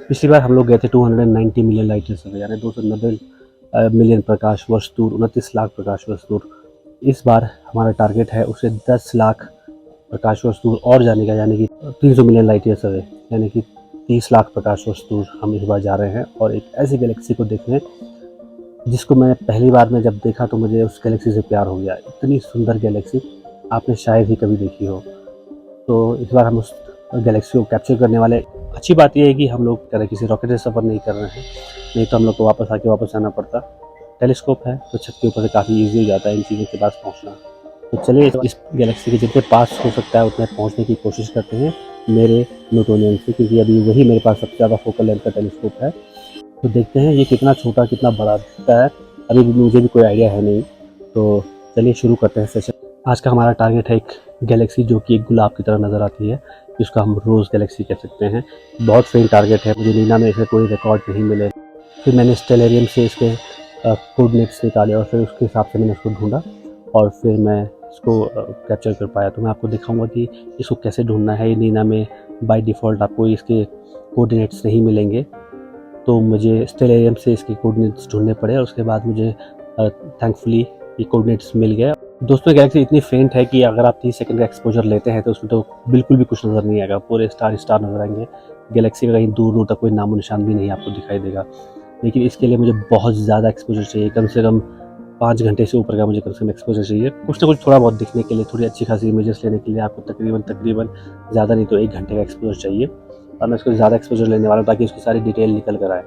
पिछली बार हम लोग गए थे 290 मिलियन लाइट ईयर्स अवे, यानी 290 मिलियन प्रकाश वर्ष दूर, 29 लाख प्रकाश वर्ष दूर। इस बार हमारा टारगेट है उसे 10 लाख प्रकाश वर्ष दूर और जाने का, यानी कि 300 मिलियन लाइट ईयर्स अवे, यानी कि 30 लाख प्रकाश वर्ष दूर हम इस बार जा रहे हैं और एक ऐसी गैलेक्सी को देखने जिसको मैं पहली बार में जब देखा तो मुझे उस गैलेक्सी से प्यार हो गया। इतनी सुंदर गैलेक्सी आपने शायद ही कभी देखी हो। तो इस बार हम उस गैलेक्सी को कैप्चर करने वाले। अच्छी बात यह है कि हम लोग किसी रॉकेट से सफ़र नहीं कर रहे हैं, नहीं तो हम लोग को वापस आना पड़ता। टेलीस्कोप है तो छत के ऊपर से काफ़ी ईजी हो जाता है इन चीज़ों के पास पहुंचना। तो चलिए इस गैलेक्सी के जितने पास हो सकता है उतने पहुंचने की कोशिश करते हैं मेरे न्यूटोनियन से, क्योंकि अभी वही मेरे पास सबसे ज़्यादा फोकल लेंथ का टेलीस्कोप है। तो देखते हैं ये कितना छोटा कितना बड़ा दिखता है, अभी भी मुझे भी कोई आइडिया है नहीं। तो चलिए शुरू करते हैं सेशन। आज का हमारा टारगेट है एक गैलेक्सी जो कि एक गुलाब की तरह नज़र आती है, जिसको हम रोज़ गैलेक्सी कह सकते हैं। बहुत फेंट टारगेट है, मुझे नीना में इसे कोई रिकॉर्ड नहीं मिले। फिर मैंने स्टेलेरियम से इसके कोऑर्डिनेट्स निकाले और फिर उसके हिसाब से मैंने उसको ढूंढा और फिर मैं इसको कैप्चर कर पाया। तो मैं आपको दिखाऊंगा कि इसको कैसे ढूंढना है। नीना में बाय डिफ़ॉल्ट आपको इसके कोऑर्डिनेट्स नहीं मिलेंगे, तो मुझे स्टेलेरियम से इसके कोऑर्डिनेट्स ढूंढने पड़े और उसके बाद मुझे थैंकफुली ये कोऑर्डिनेट्स मिल गया। दोस्तों गैलेक्सी इतनी फेंट है कि अगर आप 30 सेकंड का एक्सपोजर लेते हैं तो उसमें तो बिल्कुल भी कुछ नज़र नहीं आएगा, पूरे स्टार स्टार नज़र आएंगे। गैलेक्सी का कहीं दूर दूर तक कोई नामो निशान भी नहीं आपको दिखाई देगा। लेकिन इसके लिए मुझे बहुत ज़्यादा एक्सपोजर चाहिए, कम से कम 5 घंटे से ऊपर का मुझे कम से कम एक्सपोजर चाहिए। कुछ ना कुछ थोड़ा बहुत दिखने के लिए, थोड़ी अच्छी खासी इमेजेस लेने के लिए आपको तकरीबन ज़्यादा नहीं तो 1 घंटे का एक्सपोजर चाहिए। और मैं इसको ज़्यादा एक्सपोजर लेने वाला हूँ ताकि उसकी सारी डिटेल निकल कर आए।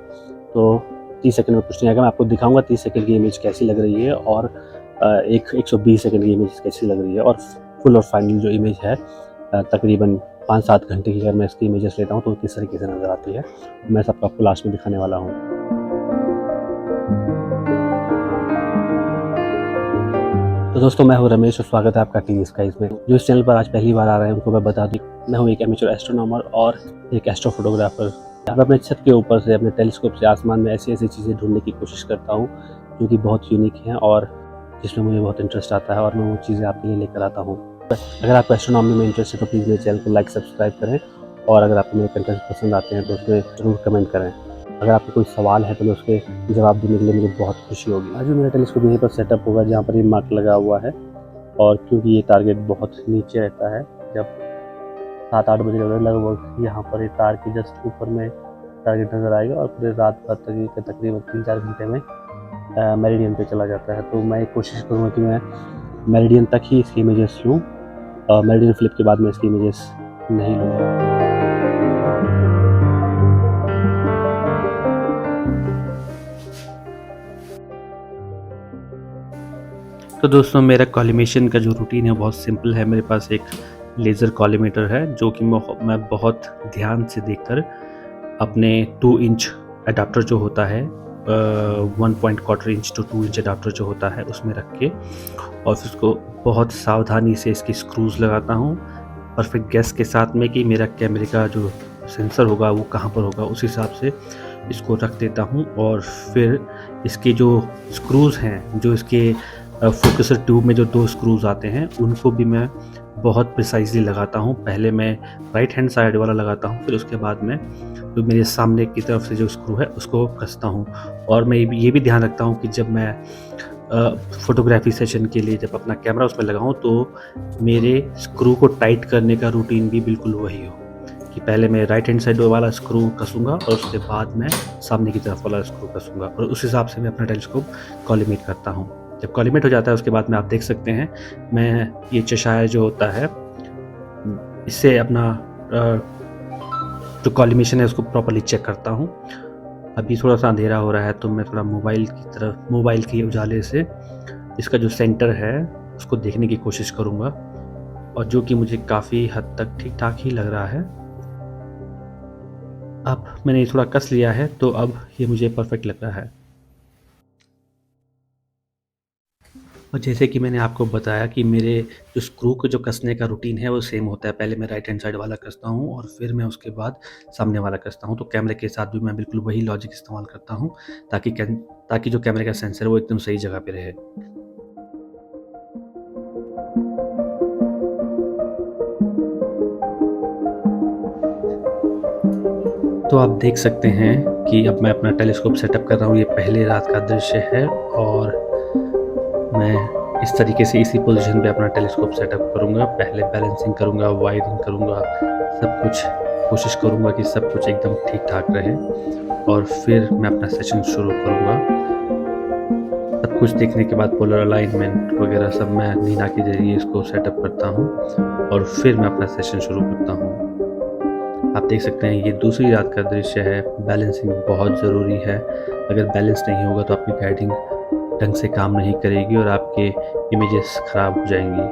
तो 30 सेकंड में कुछ नहीं आएगा, मैं आपको दिखाऊंगा 30 सेकंड की इमेज कैसी लग रही है और 120 सेकंड की इमेज कैसी लग रही है, और फुल और फाइनल जो इमेज है तकरीबन 5-7 घंटे की अगर मैं इसकी इमेजेस लेता हूँ तो किस तरीके से नज़र आती है, मैं सबको आपको लास्ट में दिखाने वाला हूँ। तो दोस्तों मैं हूँ रमेश और स्वागत है आपका टीवी स्काइज में। जो इस चैनल पर आज पहली बार आ रहे हैं उनको मैं बता दूँ, मैं हूँ एक एमेच्योर एस्ट्रोनॉमर और एक एस्ट्रो फोटोग्राफर। मैं अपने छत के ऊपर से अपने टेलीस्कोप से आसमान में ऐसी ऐसी चीज़ें ढूंढने की कोशिश करता हूँ जो कि बहुत यूनिक हैं और जिसमें मुझे बहुत इंटरेस्ट आता है, और मैं वो चीज़ें आपके लिए लेकर आता हूँ। अगर आपको एस्ट्रोनॉमी में इंटरेस्ट है तो प्लीज़ मेरे चैनल को लाइक सब्सक्राइब करें, और अगर आपको मेरे कंटेंट पसंद आते हैं तो उसमें ज़रूर कमेंट करें। अगर आपको कोई सवाल है तो मैं उसके जवाब देने के लिए मुझे बहुत खुशी होगी। आज भी मेरा टेलीस्कोप यहीं पर सेटअप होगा जहाँ पर ये मार्क लगा हुआ है, और क्योंकि ये टारगेट बहुत नीचे रहता है, जब 7-8 बजे लगभग यहाँ पर ये तार के जस्ट ऊपर में टारगेट नज़र आएगा और पूरे रात भर तक तकरीबन 3-4 घंटे में मेरिडियन पे चला जाता है। तो मैं कोशिश करूँगा कि मैं मेरिडियन तक ही इसकी इमेजेस लूँ, मेरिडियन फ्लिप के बाद मैं इसकी इमेजेस नहीं लूँगा। तो दोस्तों मेरा कॉलिमेशन का जो रूटीन है बहुत सिंपल है। मेरे पास एक लेज़र कॉलीमेटर है जो कि मैं बहुत ध्यान से देखकर अपने 2 इंच अडाप्टर जो होता है 1.25 इंच टू 2 इंच अडाप्टर जो होता है उसमें रख के और फिर उसको बहुत सावधानी से इसकी स्क्रूज़ लगाता हूँ परफेक्ट गैस के साथ में कि मेरा कैमरे का जो सेंसर होगा वो कहाँ पर होगा, उस हिसाब से इसको रख देता हूँ। और फिर इसके जो स्क्रूज़ हैं, जो इसके फोकसर ट्यूब में जो 2 स्क्रूज़ आते हैं उनको भी मैं बहुत प्रिसाइजली लगाता हूँ। पहले मैं राइट हैंड साइड वाला लगाता हूँ, फिर उसके बाद मैं जो मेरे सामने की तरफ से जो स्क्रू है उसको कसता हूँ। और मैं ये भी ध्यान रखता हूँ कि जब मैं फ़ोटोग्राफी सेशन के लिए जब अपना कैमरा उसमें लगाऊँ तो मेरे स्क्रू को टाइट करने का रूटीन भी बिल्कुल वही हो कि पहले मैं राइट हैंड साइड वाला स्क्रू कसूँगा और उसके बाद मैं सामने की तरफ वाला स्क्रू कसूँगा, और उस हिसाब से मैं अपना टेलीस्कोप कॉलीमेट करता हूँ। जब कॉलीमेट हो जाता है उसके बाद में आप देख सकते हैं मैं ये चशायर जो होता है इससे अपना जो कॉलीमेशन है उसको प्रॉपर्ली चेक करता हूँ। अभी थोड़ा सा अंधेरा हो रहा है तो मैं थोड़ा मोबाइल के उजाले से इसका जो सेंटर है उसको देखने की कोशिश करूँगा, और जो कि मुझे काफ़ी हद तक ठीक ठाक ही लग रहा है। अब मैंने ये थोड़ा कस लिया है तो अब ये मुझे परफेक्ट लग रहा है। और जैसे कि मैंने आपको बताया कि मेरे जो स्क्रू को जो कसने का रूटीन है वो सेम होता है। पहले मैं राइट हैंड साइड वाला कसता हूँ और फिर मैं उसके बाद सामने वाला कसता हूँ। तो कैमरे के साथ भी मैं बिल्कुल वही लॉजिक इस्तेमाल करता हूँ ताकि जो कैमरे का सेंसर है वो एकदम सही जगह पे रहे। दोस्तों आप देख सकते हैं कि अब मैं अपना टेलीस्कोप सेटअप कर रहा हूँ। ये पहले रात का दृश्य है और मैं इस तरीके से इसी पोजीशन पे अपना टेलीस्कोप सेटअप करूँगा। पहले बैलेंसिंग करूँगा, वायरिंग करूँगा, सब कुछ कोशिश करूँगा कि सब कुछ एकदम ठीक-ठाक रहे और फिर मैं अपना सेशन शुरू करूँगा। सब कुछ देखने के बाद पोलर अलाइनमेंट वगैरह सब मैं नीना के ज़रिए इसको सेटअप करता हूँ और फिर मैं अपना सेशन शुरू करता हूँ। आप देख सकते हैं ये दूसरी रात का दृश्य है। बैलेंसिंग बहुत ज़रूरी है। अगर बैलेंस नहीं होगा तो आपकी गाइडिंग ढंग से काम नहीं करेगी और आपके इमेजेस ख़राब हो जाएंगी।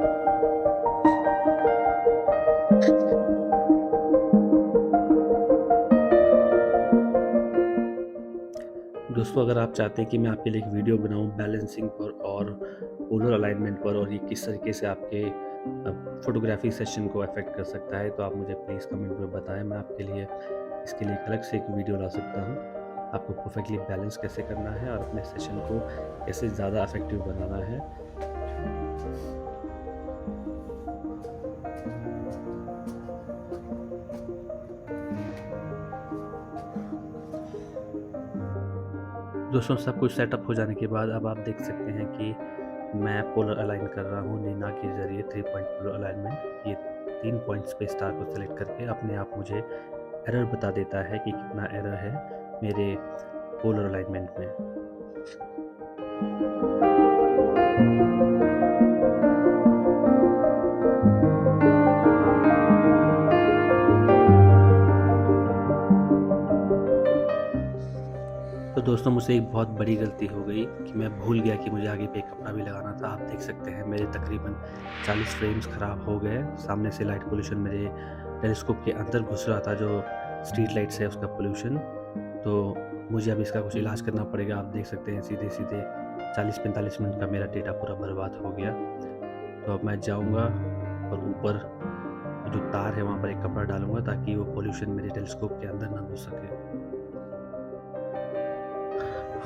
दोस्तों अगर आप चाहते हैं कि मैं आपके लिए एक वीडियो बनाऊं बैलेंसिंग पर और पोलर अलाइनमेंट पर और ये किस तरीके से आपके फोटोग्राफी सेशन को अफेक्ट कर सकता है, तो आप मुझे प्लीज़ कमेंट में बताएं। मैं आपके लिए इसके लिए एक अलग से एक वीडियो ला सकता हूं। आपको परफेक्टली बैलेंस कैसे करना है और अपने सेशन को कैसे ज़्यादा इफेक्टिव बनाना है। दोस्तों सब कुछ सेटअप हो जाने के बाद अब आप देख सकते हैं कि मैं पोलर अलाइन कर रहा हूँ नीना के ज़रिए 3 पॉइंट पोलर अलाइनमेंट। ये 3 पॉइंट्स पे स्टार को सेलेक्ट करके अपने आप मुझे एरर बता देता है कि कितना एरर है मेरे पोलर अलाइनमेंट में। तो दोस्तों मुझसे एक बहुत बड़ी गलती हो गई कि मैं भूल गया कि मुझे आगे पे एक कपड़ा भी लगाना था। आप देख सकते हैं मेरे तकरीबन 40 फ्रेम्स ख़राब हो गए। सामने से लाइट पोल्यूशन मेरे टेलीस्कोप के अंदर घुस रहा था, जो स्ट्रीट लाइट से उसका पोल्यूशन। तो मुझे अब इसका कुछ इलाज करना पड़ेगा। आप देख सकते हैं सीधे 40-45 मिनट का मेरा डेटा पूरा बर्बाद हो गया। तो अब मैं जाऊँगा और ऊपर जो तार है वहाँ पर एक कपड़ा डालूँगा ताकि वो पोल्यूशन मेरे टेलीस्कोप के अंदर ना घुस सके।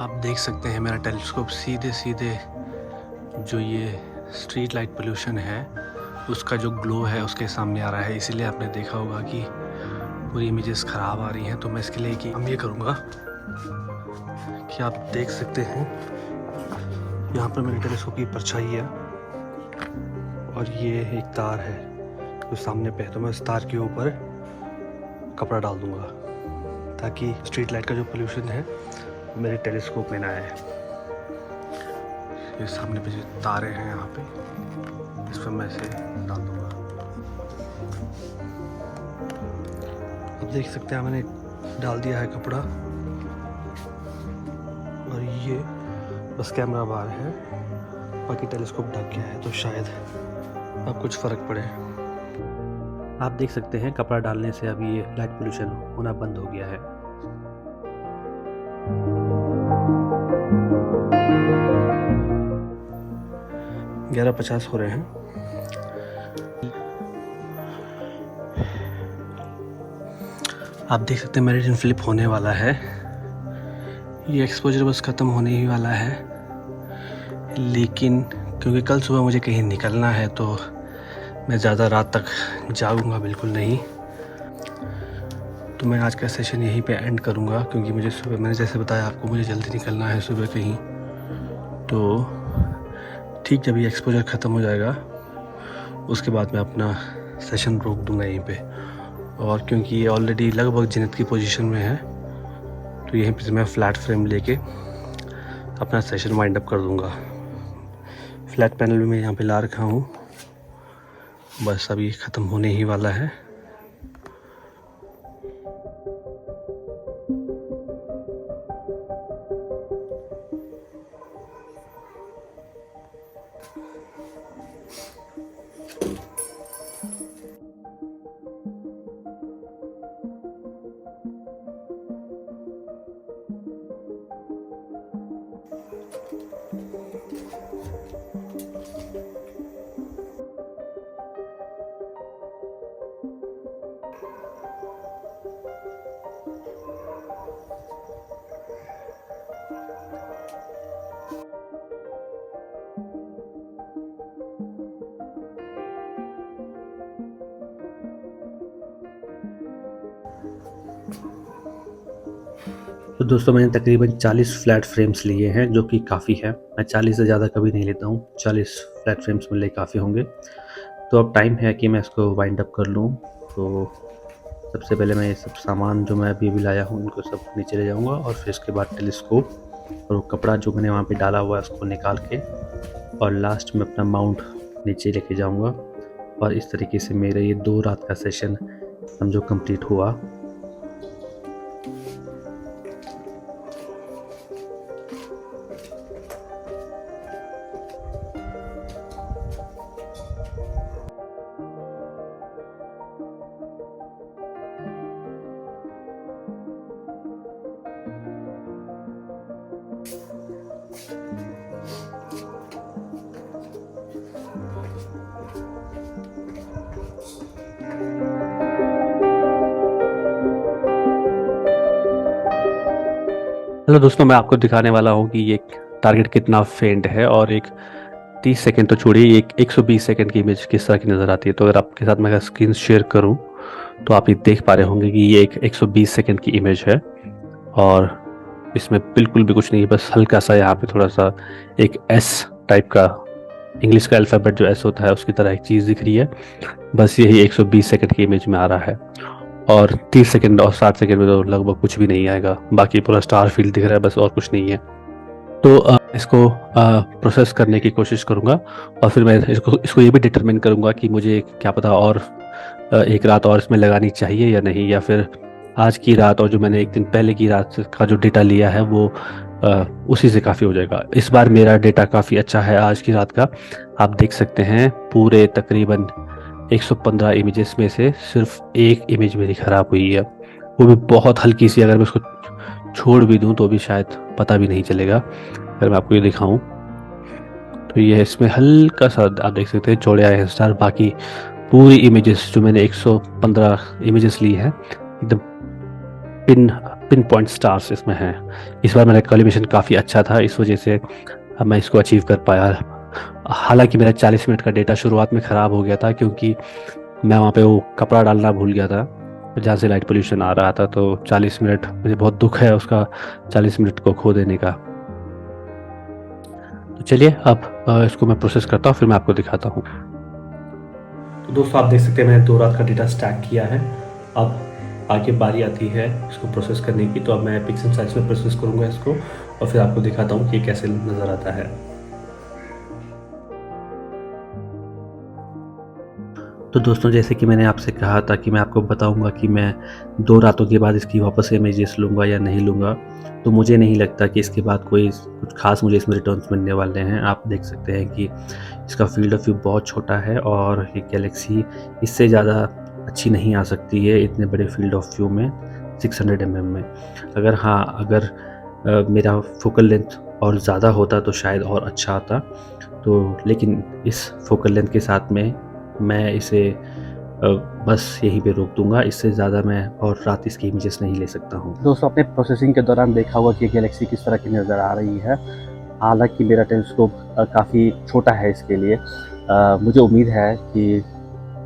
आप देख सकते हैं मेरा टेलीस्कोप सीधे जो ये स्ट्रीट लाइट पोल्यूशन है उसका जो ग्लो है उसके सामने आ रहा है। इसीलिए आपने देखा होगा कि पूरी इमेजेस ख़राब आ रही हैं। तो मैं इसके लिए कि हम ये करूँगा कि आप देख सकते हैं यहाँ पर मेरे टेलीस्कोप की परछाई है और ये एक तार है जो सामने पे है। तो मैं उस तार के ऊपर कपड़ा डाल दूँगा ताकि स्ट्रीट लाइट का जो पोल्यूशन है मेरे टेलीस्कोप में ना आए। ये सामने पे जो तारे हैं यहाँ पे इस पर मैं इसे डाल दूँगा। अब देख सकते हैं मैंने डाल दिया है कपड़ा और ये बस कैमरा बाहर है, बाकी टेलीस्कोप ढक गया है। तो शायद अब कुछ फ़र्क पड़े। आप देख सकते हैं कपड़ा डालने से अभी ये लाइट पोल्यूशन होना बंद हो गया है। 11:50 हो रहे हैं। आप देख सकते हैं मेरिडियन फ्लिप होने वाला है। ये एक्सपोजर बस ख़त्म होने ही वाला है, लेकिन क्योंकि कल सुबह मुझे कहीं निकलना है तो मैं ज़्यादा रात तक जागूंगा बिल्कुल नहीं। तो मैं आज का सेशन यहीं पे एंड करूंगा क्योंकि मुझे सुबह, मैंने जैसे बताया आपको, मुझे जल्दी निकलना है सुबह कहीं। तो ठीक जब ये एक्सपोजर ख़त्म हो जाएगा उसके बाद मैं अपना सेशन रोक दूंगा यहीं पे। और क्योंकि ये ऑलरेडी लगभग जिनत की पोजीशन में है तो यहीं पे मैं फ़्लैट फ्रेम लेके अपना सेशन वाइंड अप कर दूंगा। फ्लैट पैनल भी मैं यहाँ पे ला रखा हूँ, बस अभी ख़त्म होने ही वाला है। तो दोस्तों मैंने तकरीबन 40 फ्लैट फ्रेम्स लिए हैं, जो कि काफ़ी है। मैं 40 से ज़्यादा कभी नहीं लेता हूँ, 40 फ्लैट फ्रेम्स मेरे लिए काफ़ी होंगे। तो अब टाइम है कि मैं इसको वाइंड अप कर लूँ। तो सबसे पहले मैं ये सब सामान जो मैं अभी लाया हूँ उनको सब नीचे ले जाऊँगा, और फिर इसके बाद टेलीस्कोप और वो कपड़ा जो मैंने वहाँ पे डाला हुआ है उसको निकाल के, और लास्ट में अपना माउंट नीचे लेके जाऊँगा। और इस तरीके से मेरा ये 2 रात का सेशन समझो कंप्लीट हुआ। हेलो दोस्तों, मैं आपको दिखाने वाला हूँ कि ये टारगेट कितना फेंट है, और एक 30 सेकंड तो छोड़िए, एक 120 सेकंड की इमेज किस तरह की नज़र आती है। तो अगर आपके साथ मैं अगर स्क्रीन शेयर करूँ तो आप ये देख पा रहे होंगे कि ये एक 120 सेकंड की इमेज है, और इसमें बिल्कुल भी कुछ नहीं है, बस हल्का सा यहाँ पे थोड़ा सा एक एस टाइप का, इंग्लिश का अल्फ़ाबेट जो एस होता है उसकी तरह एक चीज़ दिख रही है। बस यही 120 सेकंड की इमेज में आ रहा है, और 30 सेकंड और 60 सेकंड में तो लगभग कुछ भी नहीं आएगा। बाकी पूरा स्टार फील्ड दिख रहा है बस, और कुछ नहीं है। तो इसको प्रोसेस करने की कोशिश करूँगा, और फिर मैं इसको इसको ये भी डिटरमिन करूँगा कि मुझे क्या पता और एक रात और इसमें लगानी चाहिए या नहीं, या फिर आज की रात और जो मैंने एक दिन पहले की रात का जो डेटा लिया है वो उसी से काफ़ी हो जाएगा। इस बार मेरा डेटा काफ़ी अच्छा है आज की रात का। आप देख सकते हैं पूरे तकरीबन 115 इमेजेस में से सिर्फ एक इमेज मेरी ख़राब हुई है, वो भी बहुत हल्की सी। अगर मैं उसको छोड़ भी दूँ तो भी शायद पता भी नहीं चलेगा। अगर मैं आपको ये दिखाऊं तो ये इसमें हल्का सा आप देख सकते हैं चौड़े आए हैं स्टार। बाकी पूरी इमेजेस जो मैंने 115 इमेजेस ली है एकदम पिन पिन पॉइंट स्टार्स इसमें हैं। इस बार मेरा कैलिब्रेशन काफ़ी अच्छा था, इस वजह से मैं इसको अचीव कर पाया। हालांकि मेरा 40 मिनट का डेटा शुरुआत में ख़राब हो गया था, क्योंकि मैं वहाँ पे वो कपड़ा डालना भूल गया था जहाँ से लाइट पोल्यूशन आ रहा था। तो 40 मिनट, मुझे बहुत दुख है उसका, 40 मिनट को खो देने का। तो चलिए अब इसको मैं प्रोसेस करता हूँ, फिर मैं आपको दिखाता हूँ। तो दोस्तों आप देख सकते हैं मैंने 2 रात का डेटा स्टैक किया है। अब आगे बारी आती है इसको प्रोसेस करने की। तो अब मैं पिक्सल साइज में प्रोसेस करूँगा इसको, और फिर आपको दिखाता हूँ कि ये कैसे नज़र आता है। तो दोस्तों जैसे कि मैंने आपसे कहा था कि मैं आपको बताऊंगा कि मैं 2 रातों के बाद इसकी वापस इमेजेस लूँगा या नहीं लूँगा। तो मुझे नहीं लगता कि इसके बाद कोई कुछ ख़ास मुझे इसमें रिटर्न्स मिलने वाले हैं। आप देख सकते हैं कि इसका फील्ड ऑफ व्यू बहुत छोटा है, और ये गैलेक्सी इससे ज़्यादा अच्छी नहीं आ सकती है इतने बड़े फील्ड ऑफ व्यू में, 600 mm में। अगर मेरा फोकल लेंथ और ज़्यादा होता तो शायद और अच्छा आता। तो लेकिन इस फोकल लेंथ के साथ में मैं इसे बस यहीं पे रोक दूँगा। इससे ज़्यादा मैं और रात इसकी इमेजेस नहीं ले सकता हूँ। दोस्तों आपने प्रोसेसिंग के दौरान देखा होगा कि गैलेक्सी किस तरह की नज़र आ रही है। हालाँकि मेरा टेलीस्कोप काफ़ी छोटा है इसके लिए। मुझे उम्मीद है कि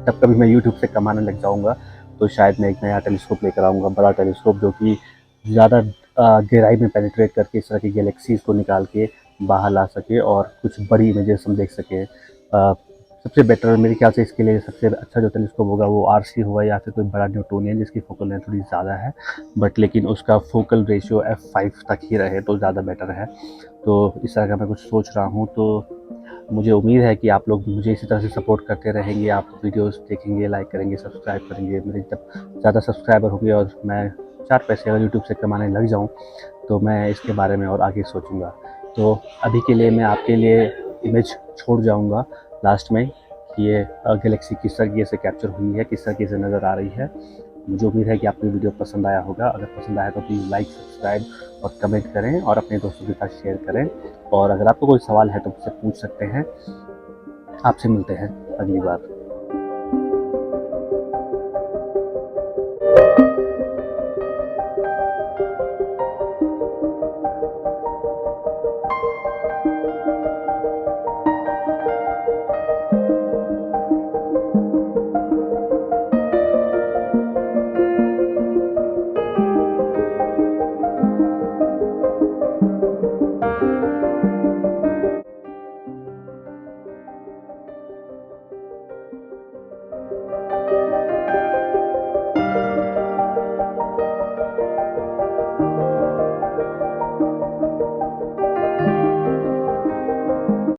तब कभी मैं यूट्यूब से कमाने लग जाऊँगा तो शायद मैं एक नया टेलीस्कोप लेकर आऊँगा, बड़ा टेलीस्कोप जो कि ज़्यादा गहराई में पेनिट्रेट करके इस तरह की गैलेक्सीज़ को निकाल के बाहर ला सके और कुछ बड़ी इमेजेस हम देख सकें। सबसे बेटर मेरे ख्याल से इसके लिए सबसे अच्छा जो टेलीस्कोप होगा वो आरसी होगा, या फिर कोई बड़ा न्यूटोनियन जिसकी फोकल लेंथ थोड़ी ज़्यादा है, बट लेकिन उसका फोकल रेशियो f5 तक ही रहे तो ज़्यादा बेटर है। तो इस तरह का मैं कुछ सोच रहा हूँ। तो मुझे उम्मीद है कि आप लोग मुझे इसी तरह से सपोर्ट करते रहेंगे। आप वीडियोस देखेंगे, लाइक करेंगे, सब्सक्राइब करेंगे। मेरे जब ज़्यादा सब्सक्राइबर होंगे और मैं 4 पैसे अगर यूट्यूब से कमाने लग जाऊँ तो मैं इसके बारे में और आगे सोचूँगा। तो अभी के लिए मैं आपके लिए इमेज छोड़ जाऊँगा लास्ट में कि ये गैलेक्सी किस तरीके से कैप्चर हुई है, किस तरीके से नज़र आ रही है। मुझे उम्मीद है कि आपको वीडियो पसंद आया होगा। अगर पसंद आया तो प्लीज़ लाइक, सब्सक्राइब और कमेंट करें, और अपने दोस्तों के साथ शेयर करें। और अगर आपको कोई सवाल है तो मुझसे पूछ सकते हैं। आपसे मिलते हैं अगली बार।